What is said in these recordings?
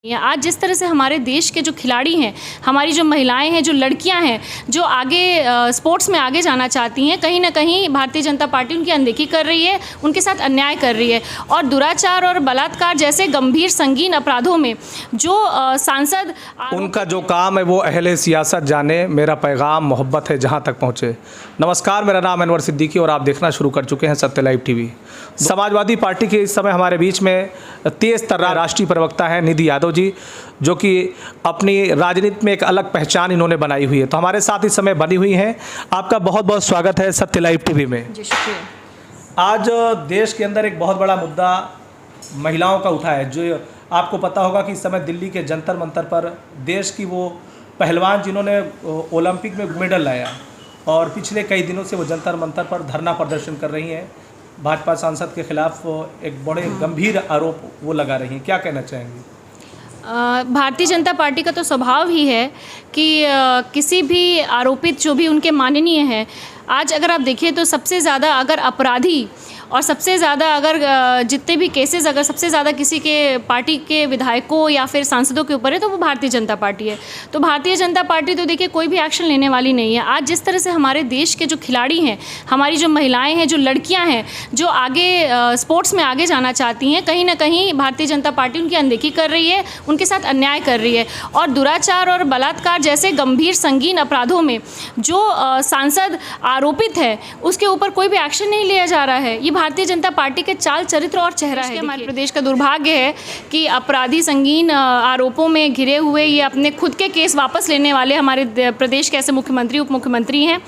आज जिस तरह से हमारे देश के जो खिलाड़ी हैं, हमारी जो महिलाएं हैं, जो लड़कियां हैं, जो आगे स्पोर्ट्स में आगे जाना चाहती हैं, कहीं ना कहीं भारतीय जनता पार्टी उनकी अनदेखी कर रही है, उनके साथ अन्याय कर रही है। और दुराचार और बलात्कार जैसे गंभीर संगीन अपराधों में जो सांसद उनका जो काम है वो अहले सियासत जाने, मेरा पैगाम मोहब्बत है जहां तक पहुंचे। नमस्कार, मेरा नाम अनवर सिद्दीकी और आप देखना शुरू कर चुके हैं सत्य लाइव टीवी। समाजवादी पार्टी के इस समय हमारे बीच में तेज तर्रार राष्ट्रीय प्रवक्ता हैं निधि यादव जी, जो कि अपनी राजनीति में एक अलग पहचान इन्होंने बनाई हुई है। तो हमारे साथ इस समय बनी हुई हैं। आपका बहुत बहुत स्वागत है सत्य लाइव टीवी में। जी शुक्रिया। आज देश के अंदर एक बहुत बड़ा मुद्दा महिलाओं का उठा है। जो आपको पता होगा कि इस समय दिल्ली के जंतर मंतर पर देश की वो पहलवान जिन्होंने ओलंपिक में मेडल लाया और पिछले कई दिनों से वो जंतर मंतर पर धरना प्रदर्शन कर रही हैं, भाजपा सांसद के खिलाफ एक बड़े गंभीर आरोप वो लगा रही हैं। क्या कहना चाहेंगी? भारतीय जनता पार्टी का तो स्वभाव ही है कि किसी भी आरोपित जो भी उनके माननीय हैं, आज अगर आप देखिए तो सबसे ज़्यादा अगर अपराधी और सबसे ज़्यादा अगर जितने भी केसेस अगर सबसे ज़्यादा किसी के पार्टी के विधायकों या फिर सांसदों के ऊपर है तो वो भारतीय जनता पार्टी है। तो भारतीय जनता पार्टी तो देखिए कोई भी एक्शन लेने वाली नहीं है। आज जिस तरह से हमारे देश के जो खिलाड़ी हैं, हमारी जो महिलाएं हैं, जो लड़कियां हैं, जो आगे स्पोर्ट्स में आगे जाना चाहती हैं, कहीं ना कहीं भारतीय जनता पार्टी उनकी अनदेखी कर रही है, उनके साथ अन्याय कर रही है। और दुराचार और बलात्कार जैसे गंभीर संगीन अपराधों में जो सांसद आरोपित है उसके ऊपर कोई भी एक्शन नहीं लिया जा रहा है। ये भारतीय जनता पार्टी के चाल चरित्र और चेहरा है। हमारे प्रदेश का दुर्भाग्य है कि अपराधी संगीन आरोपों में घिरे हुए ये अपने खुद के केस वापस लेने वाले हमारे प्रदेश के ऐसे मुख्यमंत्री उप मुख्यमंत्री हैं।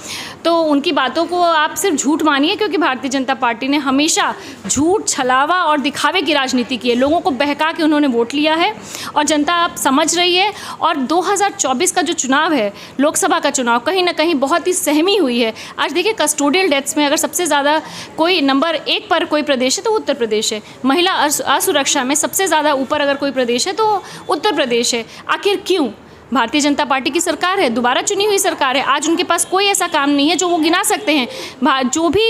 तो उनकी बातों को आप सिर्फ झूठ मानिए, क्योंकि भारतीय जनता पार्टी ने हमेशा झूठ, छलावा और दिखावे की राजनीति की है। लोगों को बहका के उन्होंने वोट लिया है और जनता आप समझ रही है। और 2024 का जो चुनाव है, लोकसभा का चुनाव, कहीं ना कहीं बहुत ही सहमी हुई है। आज देखिए कस्टोडियल डेथ्स में अगर सबसे ज़्यादा कोई नंबर 1 पर कोई प्रदेश है तो उत्तर प्रदेश है। महिला असुरक्षा में सबसे ज़्यादा ऊपर अगर कोई प्रदेश है तो उत्तर प्रदेश है। आखिर क्यों? भारतीय जनता पार्टी की सरकार है, दोबारा चुनी हुई सरकार है। आज उनके पास कोई ऐसा काम नहीं है जो वो गिना सकते हैं। जो भी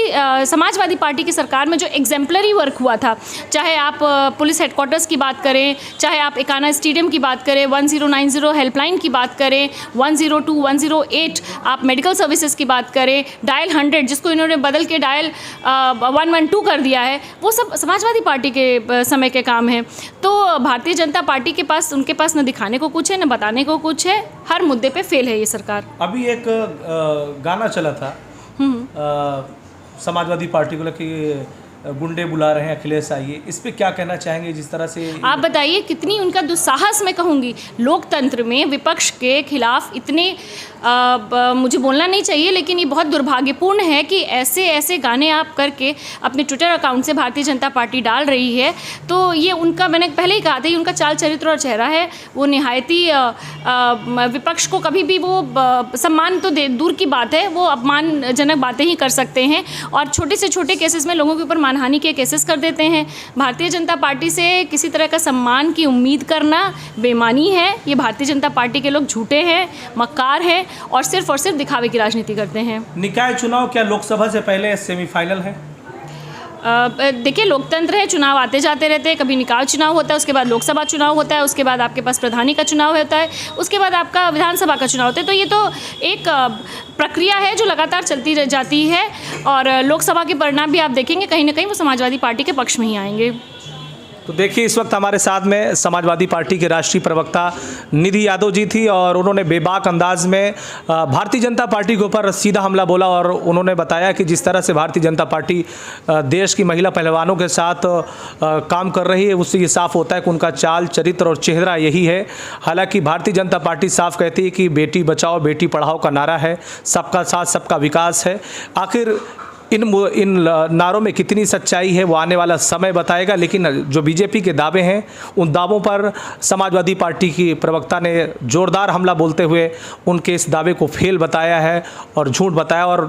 समाजवादी पार्टी की सरकार में जो एग्जेम्पलरी वर्क हुआ था, चाहे आप पुलिस हेडक्वार्टर्स की बात करें, चाहे आप एकाना स्टेडियम की बात करें, 1090 हेल्पलाइन की बात करें, 102, 108 आप मेडिकल सर्विसेज की बात करें, डायल 100 जिसको इन्होंने बदल के डायल 112 कर दिया है, वो सब समाजवादी पार्टी के समय के काम हैं। तो भारतीय जनता पार्टी के पास, उनके पास न दिखाने को कुछ है न बताने को कुछ है। हर मुद्दे पे फेल है ये सरकार। अभी एक गाना चला था समाजवादी पार्टी को लेकर, गुंडे बुला रहे हैं अखिलेश आइए, इस पे क्या कहना चाहेंगे? जिस तरह से आप बताइए कितनी उनका दुस्साहस मैं कहूँगी। लोकतंत्र में विपक्ष के खिलाफ इतने मुझे बोलना नहीं चाहिए, लेकिन ये बहुत दुर्भाग्यपूर्ण है कि ऐसे ऐसे गाने आप करके अपने ट्विटर अकाउंट से भारतीय जनता पार्टी डाल रही है। तो ये उनका, मैंने पहले ही कहा था, उनका चाल चरित्र और चेहरा है। वो निहायती विपक्ष को कभी भी वो सम्मान तो दूर की बात है, वो अपमानजनक बातें ही कर सकते हैं और छोटे से छोटे केसेस में लोगों के ऊपर मानहानि के केसेस कर देते हैं। भारतीय जनता पार्टी से किसी तरह का सम्मान की उम्मीद करना बेईमानी है। ये भारतीय जनता पार्टी के लोग झूठे हैं, मक्कार हैं और सिर्फ दिखावे की राजनीति करते हैं। निकाय चुनाव क्या लोकसभा से पहले सेमीफाइनल है? देखिए लोकतंत्र है, चुनाव आते जाते रहते हैं। कभी निकाय चुनाव होता है, उसके बाद लोकसभा चुनाव होता है, उसके बाद आपके पास प्रधानी का चुनाव होता है, उसके बाद आपका विधानसभा का चुनाव होता है। तो ये तो एक प्रक्रिया है जो लगातार चलती रह जाती है और लोकसभा के परिणाम भी आप देखेंगे कहीं ना कहीं वो समाजवादी पार्टी के पक्ष में ही आएंगे। तो देखिए इस वक्त हमारे साथ में समाजवादी पार्टी के राष्ट्रीय प्रवक्ता निधि यादव जी थी और उन्होंने बेबाक अंदाज में भारतीय जनता पार्टी के ऊपर सीधा हमला बोला और उन्होंने बताया कि जिस तरह से भारतीय जनता पार्टी देश की महिला पहलवानों के साथ काम कर रही है, उससे ये साफ होता है कि उनका चाल चरित्र और चेहरा यही है। हालांकि भारतीय जनता पार्टी साफ कहती है कि बेटी बचाओ बेटी पढ़ाओ का नारा है, सबका साथ सबका विकास है। आखिर इन नारों में कितनी सच्चाई है वो आने वाला समय बताएगा। लेकिन जो बीजेपी के दावे हैं उन दावों पर समाजवादी पार्टी की प्रवक्ता ने जोरदार हमला बोलते हुए उनके इस दावे को फेल बताया है और झूठ बताया और